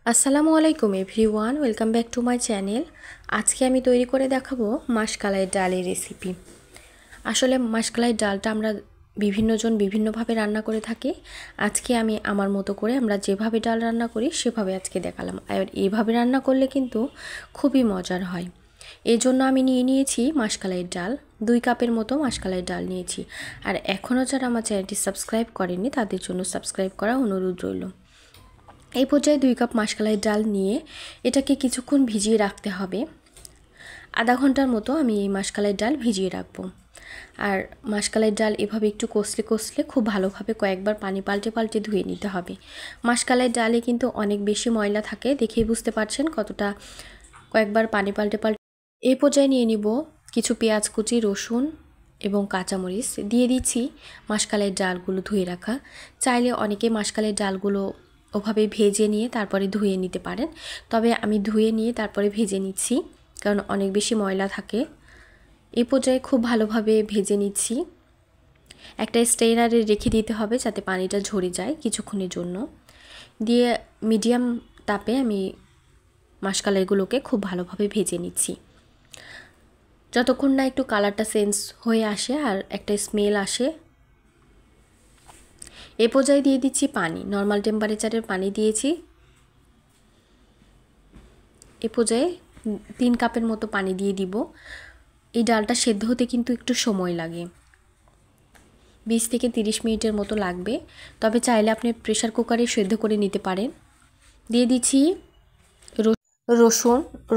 আসসালামু আলাইকুম everyone, welcome back to my channel. আজকে আমি তৈরি করে দেখাবো মাসকলাই ডালের রেসিপি। আসলে মাসকলাই ডালটা আমরা বিভিন্নজন বিভিন্নভাবে রান্না করে থাকি। আজকে আমি আমার মতো করে আমরা যেভাবে ডাল রান্না করি সেভাবে আজকে দেখালাম। আর এইভাবে রান্না করলে কিন্তু খুবই মজার হয়। এই জন্য আমি নিয়েছি মাসকলাই ডাল, 2 কাপের মতো মাসকলাই ডাল নিয়েছি। আর এখনও যারা আমার চ্যানেলটি সাবস্ক্রাইব করেনি তাদের জন্য সাবস্ক্রাইব করা অনুরোধ রইল। এই পর্যায়ে 2 কাপ মাসকলাই ডাল নিয়ে এটাকে কিছুক্ষণ ভিজিয়ে রাখতে হবে। আধা ঘন্টার মতো আমি এই মাসকলাই ডাল ভিজিয়ে রাখবো। আর মাসকলাই ডাল এভাবে একটু কষলে খুব ভালোভাবে কয়েকবার পানি পাল্টে ধুয়ে নিতে হবে। মাসকলাই ডালে কিন্তু অনেক বেশি ময়লা থাকে, দেখেই বুঝতে পারছেন কতটা কয়েকবার পানি পাল্টে এই পর্যায়ে নিয়ে নিব কিছু পেঁয়াজ কুচি, রসুন এবং কাঁচামরিচ। দিয়ে দিচ্ছি মাসকলাই ডালগুলো ধুয়ে রাখা। চাইলে অনেকে মাসকলাই ডালগুলো ওভাবে ভেজে নিয়ে তারপরে ধুয়ে নিতে পারেন, তবে আমি ধুয়ে নিয়ে তারপরে ভেজে নিচ্ছি কারণ অনেক বেশি ময়লা থাকে। এই পর্যায়ে খুব ভালোভাবে ভেজে নিচ্ছি। একটা স্ট্রেনারে রেখে দিতে হবে যাতে পানিটা ঝরে যায় কিছুক্ষণের জন্য। দিয়ে মিডিয়াম তাপে আমি মাসকলাইগুলোকে খুব ভালোভাবে ভেজে নিচ্ছি যতক্ষণ না একটু কালারটা চেঞ্জ হয়ে আসে আর একটা স্মেল আসে। এ পর্যায়ে দিয়ে দিচ্ছি পানি, নর্মাল টেম্পারেচারের পানি দিয়েছি। এ পর্যায়ে 3 কাপের মতো পানি দিয়ে দিব। এই ডালটা সেদ্ধ হতে কিন্তু একটু সময় লাগে, 20 থেকে 30 মিনিটের মতো লাগবে, তবে চাইলে আপনি প্রেসার কুকারে সেদ্ধ করে নিতে পারেন। দিয়ে দিচ্ছি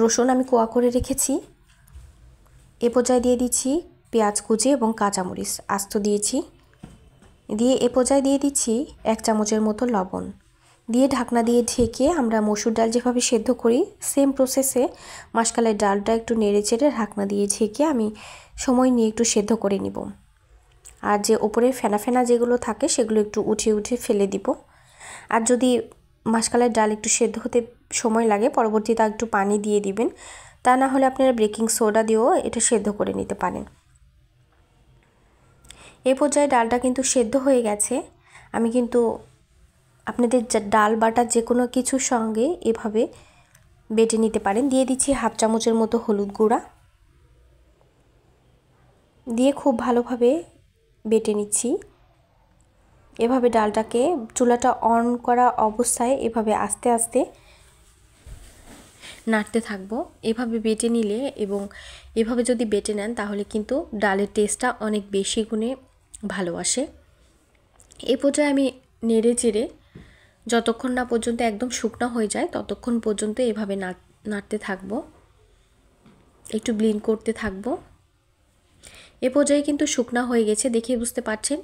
রসুন আমি কোয়া করে রেখেছি। এ পর্যায়ে দিয়ে দিচ্ছি পেঁয়াজ কুচি এবং কাঁচামরিচ আস্ত দিয়েছি। দিয়ে এ পর্যায়ে দিয়ে দিচ্ছি 1 চামচের মতো লবণ। দিয়ে ঢাকনা দিয়ে ঢেকে আমরা মসুর ডাল যেভাবে সেদ্ধ করি সেম প্রসেসে মাসকলাই ডালটা একটু নেড়েচেড়ে ঢাকনা দিয়ে ঢেকে আমি সময় নিয়ে একটু সেদ্ধ করে নিব। আর যে ওপরে ফেনা যেগুলো থাকে সেগুলো একটু উঠিয়ে ফেলে দিব। আর যদি মাসকলাই ডাল একটু সেদ্ধ হতে সময় লাগে পরবর্তীতে একটু পানি দিয়ে দিবেন, তা না হলে আপনারা বেকিং সোডা দিয়েও এটা সেদ্ধ করে নিতে পারেন। এই পর্যায়ে ডালটা কিন্তু সেদ্ধ হয়ে গেছে। আমি কিন্তু আপনাদের ডাল বাটা যে কোনো কিছুর সঙ্গে এভাবে বেটে নিতে পারেন। দিয়ে দিচ্ছি 1/2 চামচের মতো হলুদ গুঁড়া, দিয়ে খুব ভালোভাবে বেটে নিচ্ছি। এভাবে ডালটাকে চুলাটা অন করা অবস্থায় এভাবে আস্তে আস্তে নাড়তে থাকবো। এভাবে বেটে নিলে এবং এভাবে যদি বেটে নেন তাহলে কিন্তু ডালের টেস্টটা অনেক বেশি গুণে ভালো আসে। এই পর্যায়ে আমি নেড়ে চেড়ে যতক্ষণ না পর্যন্ত একদম শুকনো হয়ে যায় ততক্ষণ পর্যন্ত এভাবে নাড়তে থাকবো, একটু ব্লেন্ড করতে থাকবো। এ পর্যায়ে কিন্তু শুকনো হয়ে গেছে, দেখে বুঝতে পারছেন।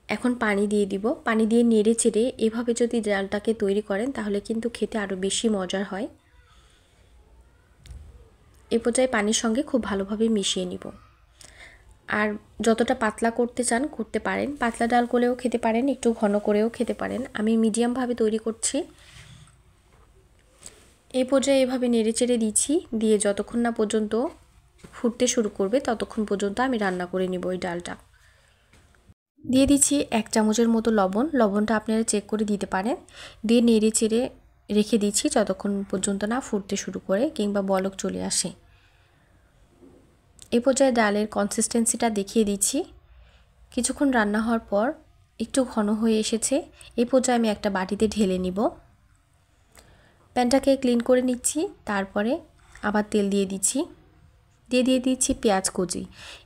এখন পানি দিয়ে দিব। পানি দিয়ে নেড়ে চেড়ে এভাবে যদি ডালটাকে তৈরি করেন তাহলে কিন্তু খেতে আরও বেশি মজার হয়। এ পর্যায়ে পানির সঙ্গে খুব ভালোভাবে মিশিয়ে নিব। আর যতটা পাতলা করতে চান করতে পারেন, পাতলা ডাল করেও খেতে পারেন, একটু ঘন করেও খেতে পারেন। আমি মিডিয়ামভাবে তৈরি করছি। এই পর্যায়ে এভাবে নেড়ে চেড়ে দিচ্ছি, দিয়ে যতক্ষণ না পর্যন্ত ফুটতে শুরু করবে ততক্ষণ পর্যন্ত আমি রান্না করে নিব এই ডালটা। দিয়ে দিচ্ছি 1 চামচের মতো লবণ, লবণটা আপনারা চেক করে দিতে পারেন। দিয়ে নেড়ে চেড়ে রেখে দিচ্ছি যতক্ষণ পর্যন্ত না ফুটতে শুরু করে কিংবা বলক চলে আসে। এই পর্যায়ে ডালের কনসিস্টেন্সিটা দেখিয়ে দিচ্ছি। কিছুক্ষণ রান্না হওয়ার পর একটু ঘন হয়ে এসেছে। এই পর্যায়ে আমি একটা বাটিতে ঢেলে নিব। প্যানটাকে ক্লিন করে নিচ্ছি, তারপরে আবার তেল দিয়ে দিচ্ছি। দিয়ে দিচ্ছি পেঁয়াজ কুচি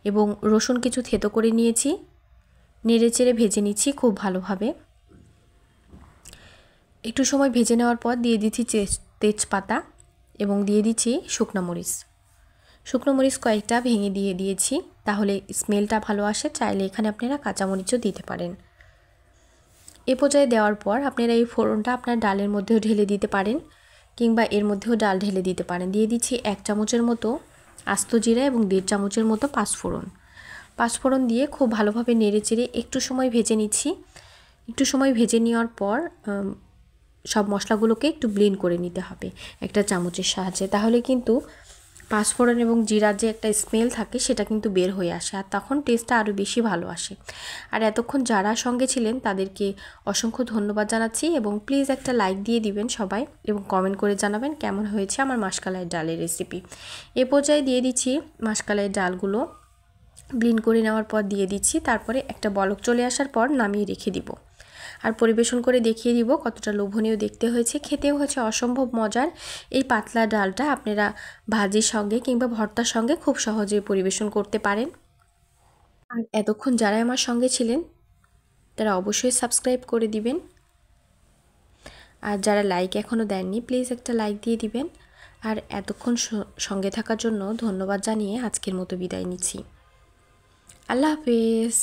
এবং রসুন কিছু থেতো করে নিয়েছি। নেড়ে চেড়ে ভেজে নিচ্ছি খুব ভালোভাবে। একটু সময় ভেজে নেওয়ার পর দিয়ে দিচ্ছি তেজপাতা এবং দিয়ে দিচ্ছি শুকনো মরিচ কয়েকটা ভেঙে দিয়েছি, তাহলে স্মেলটা ভালো আসে। চাইলে এখানে আপনারা কাঁচামরিচও দিতে পারেন। এ পর্যায়ে দেওয়ার পর আপনারা এই ফোড়নটা আপনার ডালের মধ্যেও ঢেলে দিতে পারেন কিংবা এর মধ্যেও ডাল ঢেলে দিতে পারেন। দিয়ে দিচ্ছি 1 চামচের মতো আস্ত জিরা এবং 1.5 চামচের মতো পাঁচফোড়ন দিয়ে খুব ভালোভাবে নেড়ে চেড়ে একটু সময় ভেজে নিচ্ছি। একটু সময় ভেজে নেওয়ার পর সব মশলাগুলোকে একটু ব্লেন্ড করে নিতে হবে একটা চামচের সাহায্যে, তাহলে কিন্তু পাঁচফোড়ন এবং জিরার যে একটা স্মেল থাকে সেটা কিন্তু বের হয়ে আসে, আর তখন টেস্টটা আরও বেশি ভালো আসে। আর এতক্ষণ যারা সঙ্গে ছিলেন তাদেরকে অসংখ্য ধন্যবাদ জানাচ্ছি, এবং প্লিজ একটা লাইক দিয়ে দিবেন সবাই, এবং কমেন্ট করে জানাবেন কেমন হয়েছে আমার মাসকালাইয়ের ডালের রেসিপি। এ পর্যায়ে দিয়ে দিচ্ছি মাসকালাইয়ের ডালগুলো ব্লেন্ড করে নেওয়ার পর দিয়ে দিচ্ছি, তারপরে একটা বলক চলে আসার পর নামিয়ে রেখে দিব, আর পরিবেশন করে দেখিয়ে দিব কতটা লোভনীয় দেখতে হয়েছে। খেতেও হচ্ছে অসম্ভব মজার। এই পাতলা ডালটা আপনারা ভাজির সঙ্গে কিংবা ভর্তার সঙ্গে খুব সহজেই পরিবেশন করতে পারেন। আর এতক্ষণ যারা আমার সঙ্গে ছিলেন তারা অবশ্যই সাবস্ক্রাইব করে দিবেন, আর যারা লাইক এখনও দেননি প্লিজ একটা লাইক দিয়ে দিবেন। আর এতক্ষণ সঙ্গে থাকার জন্য ধন্যবাদ জানিয়ে আজকের মতো বিদায় নিচ্ছি। আল্লাহ হাফেজ।